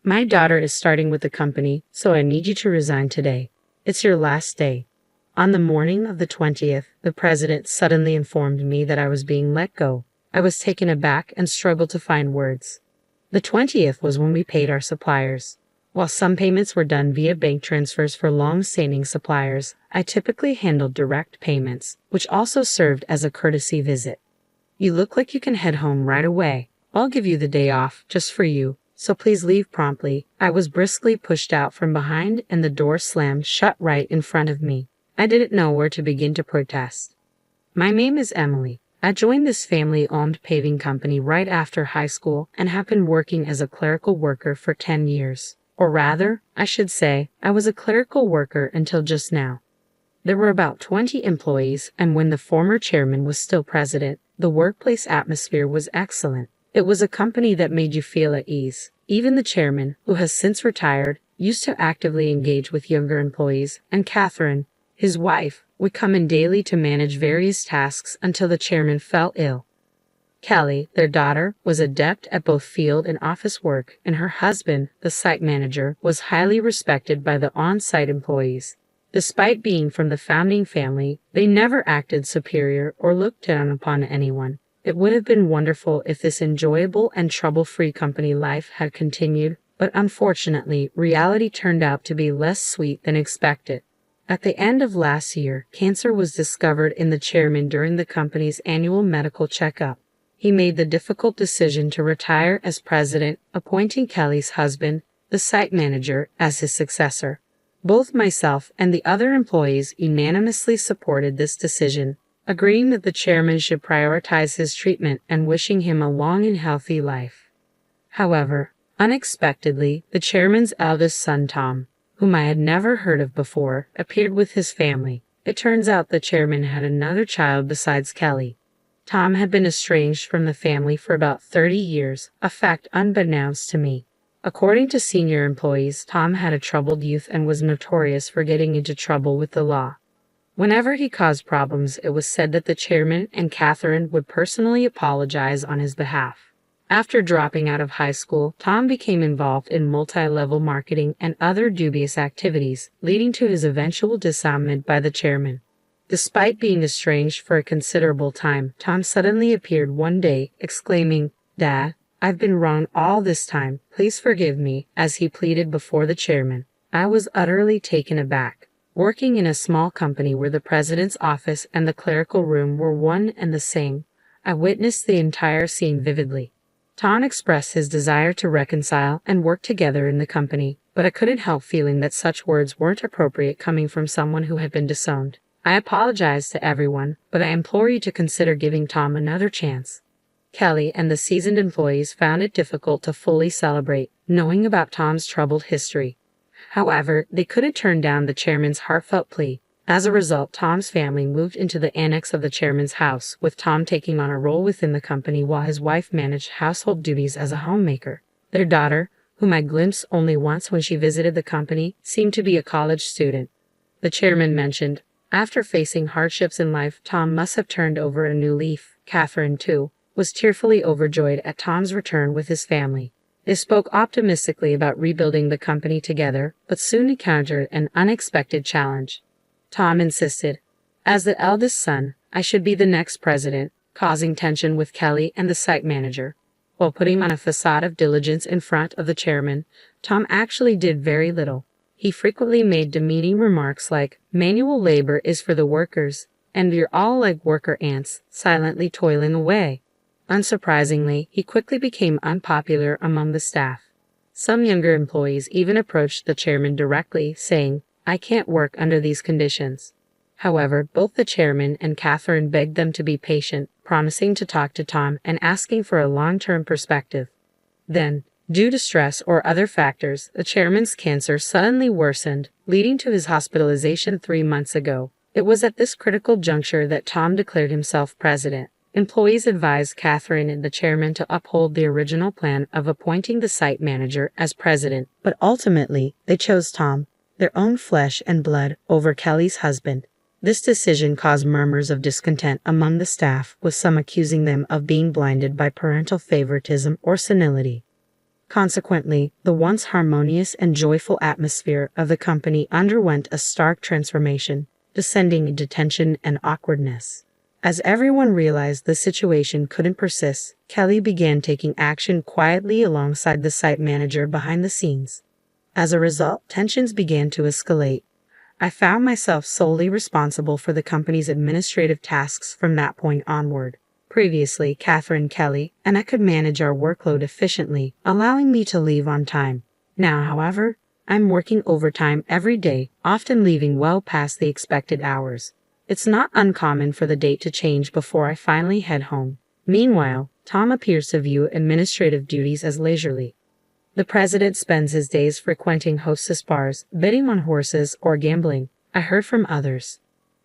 My daughter is starting with the company, so I need you to resign today. It's your last day." On the morning of the 20th, the president suddenly informed me that I was being let go. I was taken aback and struggled to find words. The 20th was when we paid our suppliers. While some payments were done via bank transfers for long-standing suppliers, I typically handled direct payments, which also served as a courtesy visit. "You look like you can head home right away. I'll give you the day off, just for you, so please leave promptly." I was briskly pushed out from behind and the door slammed shut right in front of me. I didn't know where to begin to protest. "My name is Emily. I joined this family-owned paving company right after high school and have been working as a clerical worker for 10 years. Or rather, I should say, I was a clerical worker until just now. There were about 20 employees, and when the former chairman was still president, the workplace atmosphere was excellent. It was a company that made you feel at ease. Even the chairman, who has since retired, used to actively engage with younger employees, and Catherine, his wife, would come in daily to manage various tasks until the chairman fell ill. Kelly, their daughter, was adept at both field and office work, and her husband, the site manager, was highly respected by the on-site employees. Despite being from the founding family, they never acted superior or looked down upon anyone. It would have been wonderful if this enjoyable and trouble-free company life had continued, but unfortunately, reality turned out to be less sweet than expected. At the end of last year, cancer was discovered in the chairman during the company's annual medical checkup. He made the difficult decision to retire as president, appointing Kelly's husband, the site manager, as his successor. Both myself and the other employees unanimously supported this decision, agreeing that the chairman should prioritize his treatment and wishing him a long and healthy life. However, unexpectedly, the chairman's eldest son, Tom, whom I had never heard of before, appeared with his family. It turns out the chairman had another child besides Kelly. Tom had been estranged from the family for about 30 years, a fact unbeknownst to me. According to senior employees, Tom had a troubled youth and was notorious for getting into trouble with the law. Whenever he caused problems, it was said that the chairman and Catherine would personally apologize on his behalf. After dropping out of high school, Tom became involved in multi-level marketing and other dubious activities, leading to his eventual disarmament by the chairman. Despite being estranged for a considerable time, Tom suddenly appeared one day, exclaiming, "Dad, I've been wrong all this time. Please forgive me," as he pleaded before the chairman. I was utterly taken aback. Working in a small company where the president's office and the clerical room were one and the same, I witnessed the entire scene vividly. Tom expressed his desire to reconcile and work together in the company, but I couldn't help feeling that such words weren't appropriate coming from someone who had been disowned. I apologize to everyone, but I implore you to consider giving Tom another chance. Kelly and the seasoned employees found it difficult to fully celebrate, knowing about Tom's troubled history. However, they couldn't turn down the chairman's heartfelt plea. As a result, Tom's family moved into the annex of the chairman's house, with Tom taking on a role within the company while his wife managed household duties as a homemaker. Their daughter, whom I glimpsed only once when she visited the company, seemed to be a college student. The chairman mentioned, after facing hardships in life, Tom must have turned over a new leaf. Catherine, too, was tearfully overjoyed at Tom's return with his family. They spoke optimistically about rebuilding the company together, but soon encountered an unexpected challenge. Tom insisted, as the eldest son, I should be the next president, causing tension with Kelly and the site manager. While putting on a facade of diligence in front of the chairman, Tom actually did very little. He frequently made demeaning remarks like, "Manual labor is for the workers, and you're all like worker ants, silently toiling away." Unsurprisingly, he quickly became unpopular among the staff. Some younger employees even approached the chairman directly, saying, "I can't work under these conditions." However, both the chairman and Catherine begged them to be patient, promising to talk to Tom and asking for a long-term perspective. Then, due to stress or other factors, the chairman's cancer suddenly worsened, leading to his hospitalization 3 months ago. It was at this critical juncture that Tom declared himself president. Employees advised Catherine and the chairman to uphold the original plan of appointing the site manager as president, but ultimately, they chose Tom, their own flesh and blood, over Kelly's husband. This decision caused murmurs of discontent among the staff, with some accusing them of being blinded by parental favoritism or senility. Consequently, the once harmonious and joyful atmosphere of the company underwent a stark transformation, descending into tension and awkwardness. As everyone realized the situation couldn't persist, Kelly began taking action quietly alongside the site manager behind the scenes. As a result, tensions began to escalate. I found myself solely responsible for the company's administrative tasks from that point onward. Previously, Catherine Kelly and I could manage our workload efficiently, allowing me to leave on time. Now, however, I'm working overtime every day, often leaving well past the expected hours. It's not uncommon for the date to change before I finally head home. Meanwhile, Tom appears to view administrative duties as leisurely. The president spends his days frequenting hostess bars, betting on horses, or gambling, I heard from others.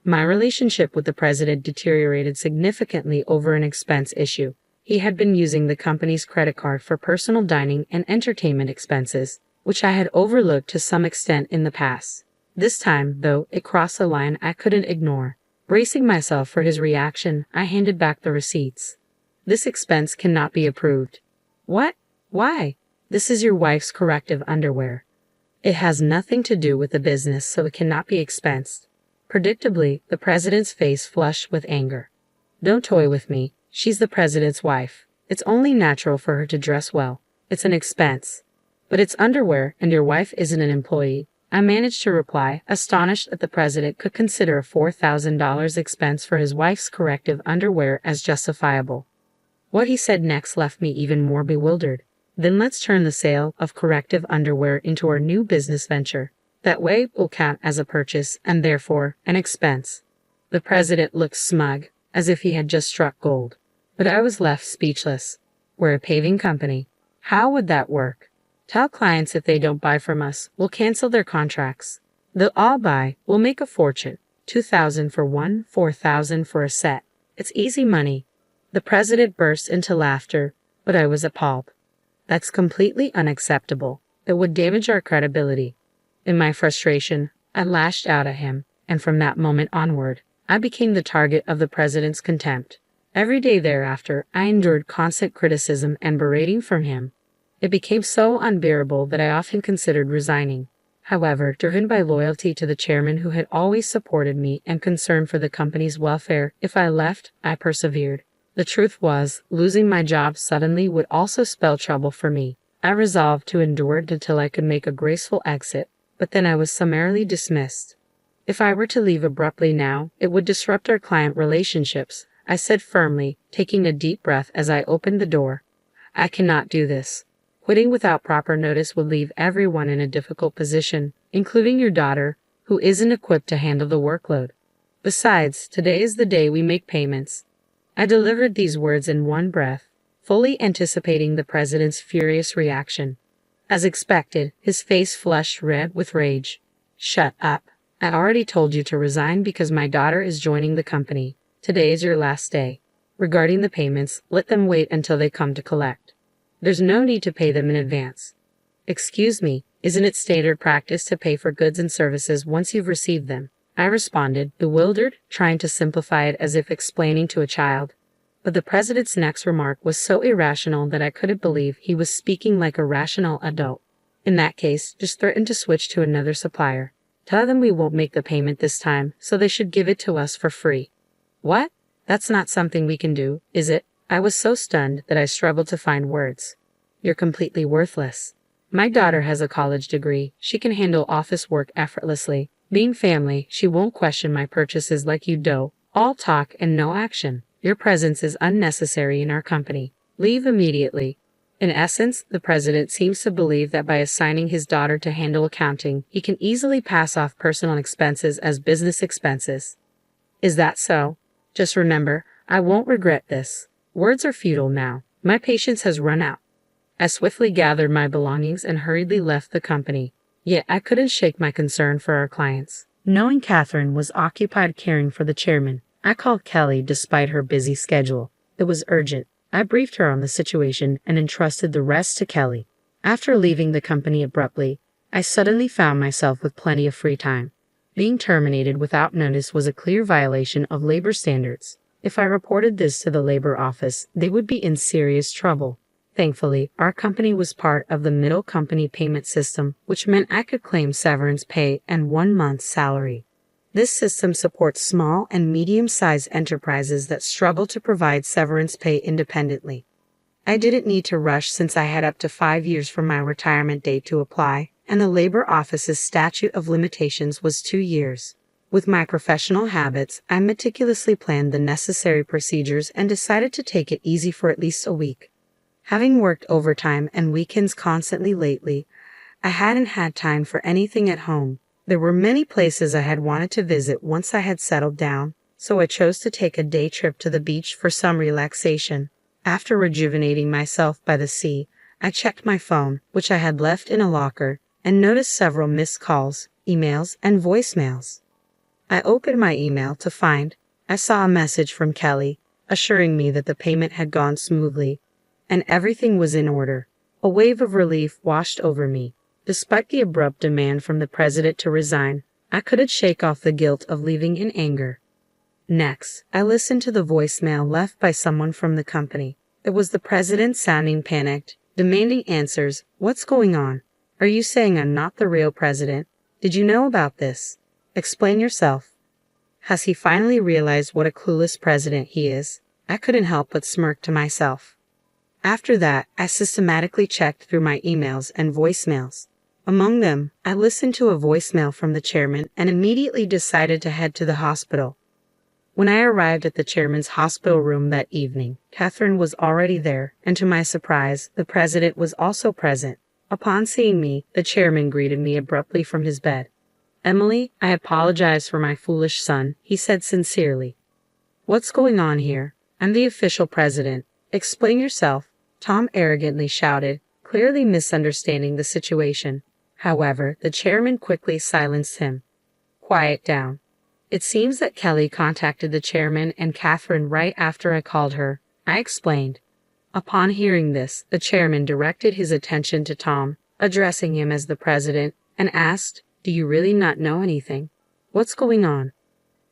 My relationship with the president deteriorated significantly over an expense issue. He had been using the company's credit card for personal dining and entertainment expenses, which I had overlooked to some extent in the past. This time, though, it crossed a line I couldn't ignore. Bracing myself for his reaction, I handed back the receipts. This expense cannot be approved. What? Why? This is your wife's corrective underwear. It has nothing to do with the business, so it cannot be expensed. Predictably, the president's face flushed with anger. Don't toy with me. She's the president's wife. It's only natural for her to dress well. It's an expense. But it's underwear, and your wife isn't an employee. I managed to reply, astonished that the president could consider a $4,000 expense for his wife's corrective underwear as justifiable. What he said next left me even more bewildered. Then let's turn the sale of corrective underwear into our new business venture. That way it will count as a purchase and therefore an expense. The president looked smug, as if he had just struck gold. But I was left speechless. We're a paving company. How would that work? Tell clients if they don't buy from us, we'll cancel their contracts. They'll all buy, we'll make a fortune. $2,000 for one, $4,000 for a set. It's easy money. The president burst into laughter, but I was appalled. That's completely unacceptable. It would damage our credibility. In my frustration, I lashed out at him, and from that moment onward, I became the target of the president's contempt. Every day thereafter, I endured constant criticism and berating from him. It became so unbearable that I often considered resigning. However, driven by loyalty to the chairman who had always supported me and concern for the company's welfare, if I left, I persevered. The truth was, losing my job suddenly would also spell trouble for me. I resolved to endure it until I could make a graceful exit, but then I was summarily dismissed. If I were to leave abruptly now, it would disrupt our client relationships, I said firmly, taking a deep breath as I opened the door. I cannot do this. Quitting without proper notice would leave everyone in a difficult position, including your daughter, who isn't equipped to handle the workload. Besides, today is the day we make payments. I delivered these words in one breath, fully anticipating the president's furious reaction. As expected, his face flushed red with rage. Shut up. I already told you to resign because my daughter is joining the company. Today is your last day. Regarding the payments, let them wait until they come to collect. There's no need to pay them in advance. Excuse me, isn't it standard practice to pay for goods and services once you've received them? I responded, bewildered, trying to simplify it as if explaining to a child. But the president's next remark was so irrational that I couldn't believe he was speaking like a rational adult. In that case, just threaten to switch to another supplier. Tell them we won't make the payment this time, so they should give it to us for free. What? That's not something we can do, is it? I was so stunned that I struggled to find words. You're completely worthless. My daughter has a college degree. She can handle office work effortlessly. Being family, she won't question my purchases like you do. All talk and no action. Your presence is unnecessary in our company. Leave immediately. In essence, the president seems to believe that by assigning his daughter to handle accounting, he can easily pass off personal expenses as business expenses. Is that so? Just remember, I won't regret this. Words are futile now. My patience has run out. I swiftly gathered my belongings and hurriedly left the company. Yet I couldn't shake my concern for our clients. Knowing Catherine was occupied caring for the chairman, I called Kelly despite her busy schedule. It was urgent. I briefed her on the situation and entrusted the rest to Kelly. After leaving the company abruptly, I suddenly found myself with plenty of free time. Being terminated without notice was a clear violation of labor standards. If I reported this to the labor office, they would be in serious trouble. Thankfully, our company was part of the middle company payment system, which meant I could claim severance pay and 1 month's salary. This system supports small and medium-sized enterprises that struggle to provide severance pay independently. I didn't need to rush since I had up to 5 years from my retirement date to apply, and the Labor Office's statute of limitations was 2 years. With my professional habits, I meticulously planned the necessary procedures and decided to take it easy for at least a week. Having worked overtime and weekends constantly lately, I hadn't had time for anything at home. There were many places I had wanted to visit once I had settled down, so I chose to take a day trip to the beach for some relaxation. After rejuvenating myself by the sea, I checked my phone, which I had left in a locker, and noticed several missed calls, emails, and voicemails. I opened my email to find I saw a message from Kelly, assuring me that the payment had gone smoothly, and everything was in order. A wave of relief washed over me. Despite the abrupt demand from the president to resign, I couldn't shake off the guilt of leaving in anger. Next, I listened to the voicemail left by someone from the company. It was the president sounding panicked, demanding answers. What's going on? Are you saying I'm not the real president? Did you know about this? Explain yourself. Has he finally realized what a clueless president he is? I couldn't help but smirk to myself. After that, I systematically checked through my emails and voicemails. Among them, I listened to a voicemail from the chairman and immediately decided to head to the hospital. When I arrived at the chairman's hospital room that evening, Catherine was already there, and to my surprise, the president was also present. Upon seeing me, the chairman greeted me abruptly from his bed. "Emily, I apologize for my foolish son," he said sincerely. "What's going on here? I'm the official president. Explain yourself," Tom arrogantly shouted, clearly misunderstanding the situation. However, the chairman quickly silenced him. "Quiet down. It seems that Kelly contacted the chairman and Catherine right after I called her," I explained. Upon hearing this, the chairman directed his attention to Tom, addressing him as the president, and asked, "Do you really not know anything? What's going on?"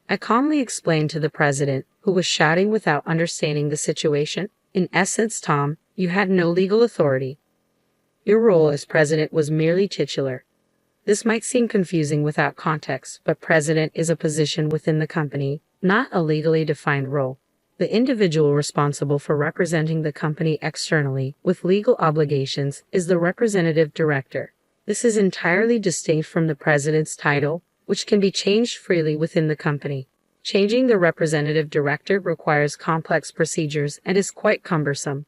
I calmly explained to the president, who was shouting without understanding the situation. "In essence, Tom, you had no legal authority. Your role as president was merely titular. This might seem confusing without context, but president is a position within the company, not a legally defined role. The individual responsible for representing the company externally with legal obligations is the representative director. This is entirely distinct from the president's title, which can be changed freely within the company. Changing the representative director requires complex procedures and is quite cumbersome.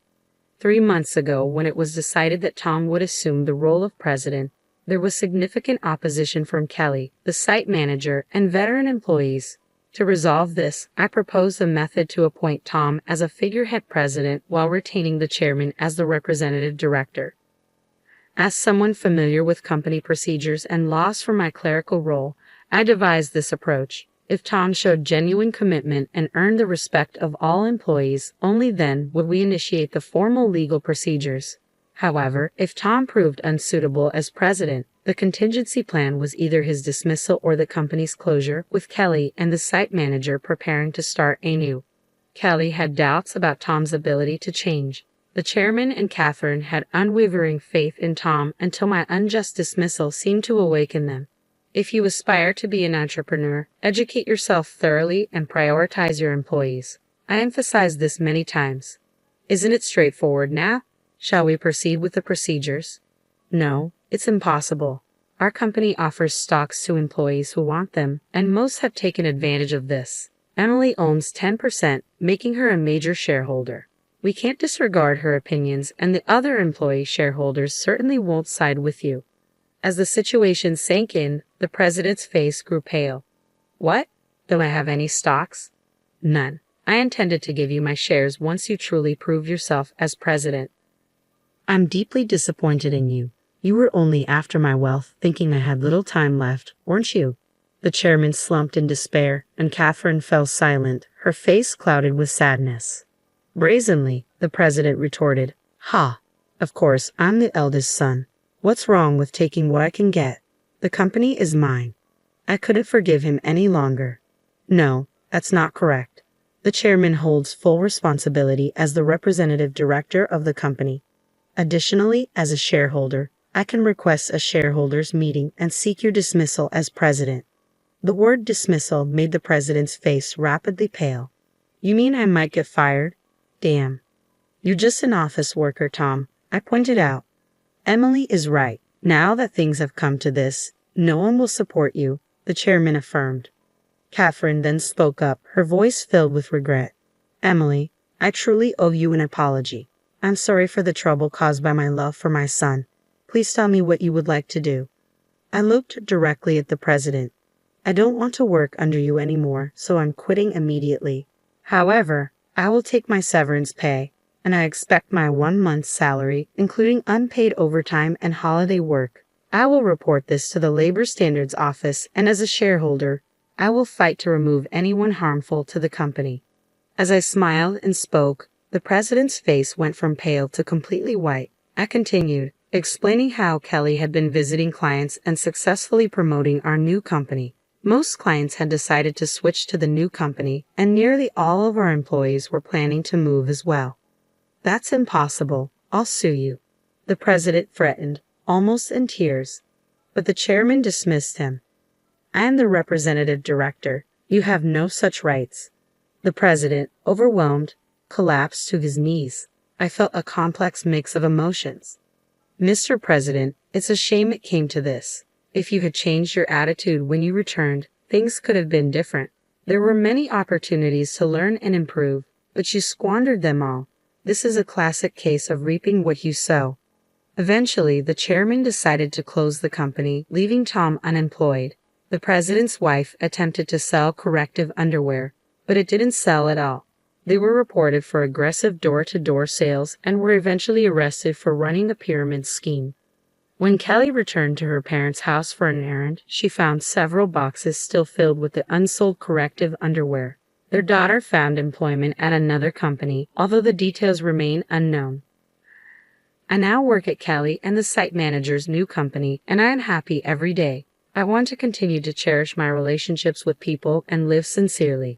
3 months ago, when it was decided that Tom would assume the role of president, there was significant opposition from Kelly, the site manager, and veteran employees. To resolve this, I proposed a method to appoint Tom as a figurehead president while retaining the chairman as the representative director. As someone familiar with company procedures and laws for my clerical role, I devised this approach. If Tom showed genuine commitment and earned the respect of all employees, only then would we initiate the formal legal procedures. However, if Tom proved unsuitable as president, the contingency plan was either his dismissal or the company's closure, with Kelly and the site manager preparing to start anew. Kelly had doubts about Tom's ability to change. The chairman and Catherine had unwavering faith in Tom until my unjust dismissal seemed to awaken them. If you aspire to be an entrepreneur, educate yourself thoroughly and prioritize your employees. I emphasized this many times. Isn't it straightforward now? Shall we proceed with the procedures? No, it's impossible. Our company offers stocks to employees who want them, and most have taken advantage of this. Emily owns 10%, making her a major shareholder. We can't disregard her opinions, and the other employee shareholders certainly won't side with you. As the situation sank in, the president's face grew pale. What? Do I have any stocks? None. I intended to give you my shares once you truly prove yourself as president. I'm deeply disappointed in you. You were only after my wealth, thinking I had little time left, weren't you? The chairman slumped in despair, and Catherine fell silent, her face clouded with sadness. Brazenly, the president retorted, "Ha! Of course, I'm the eldest son. What's wrong with taking what I can get? The company is mine." I couldn't forgive him any longer. No, that's not correct. The chairman holds full responsibility as the representative director of the company. Additionally, as a shareholder, I can request a shareholders meeting and seek your dismissal as president. The word dismissal made the president's face rapidly pale. You mean I might get fired? Damn. You're just an office worker, Tom, I pointed out. Emily is right. Now that things have come to this, no one will support you, the chairman affirmed. Catherine then spoke up, her voice filled with regret. Emily, I truly owe you an apology. I'm sorry for the trouble caused by my love for my son. Please tell me what you would like to do. I looked directly at the president. I don't want to work under you anymore, so I'm quitting immediately. However, I will take my severance pay, and I expect my 1 month's salary, including unpaid overtime and holiday work. I will report this to the Labor Standards Office, and as a shareholder, I will fight to remove anyone harmful to the company. As I smiled and spoke, the president's face went from pale to completely white. I continued, explaining how Kelly had been visiting clients and successfully promoting our new company. Most clients had decided to switch to the new company, and nearly all of our employees were planning to move as well. That's impossible. I'll sue you, the president threatened, almost in tears. But the chairman dismissed him. I am the representative director. You have no such rights. The president, overwhelmed, collapsed to his knees. I felt a complex mix of emotions. Mr. President, it's a shame it came to this. If you had changed your attitude when you returned, things could have been different. There were many opportunities to learn and improve, but you squandered them all. This is a classic case of reaping what you sow. Eventually, the chairman decided to close the company, leaving Tom unemployed. The president's wife attempted to sell corrective underwear, but it didn't sell at all. They were reported for aggressive door-to-door sales and were eventually arrested for running a pyramid scheme. When Kelly returned to her parents' house for an errand, she found several boxes still filled with the unsold corrective underwear. Their daughter found employment at another company, although the details remain unknown. I now work at Kelly and the site manager's new company, and I am happy every day. I want to continue to cherish my relationships with people and live sincerely.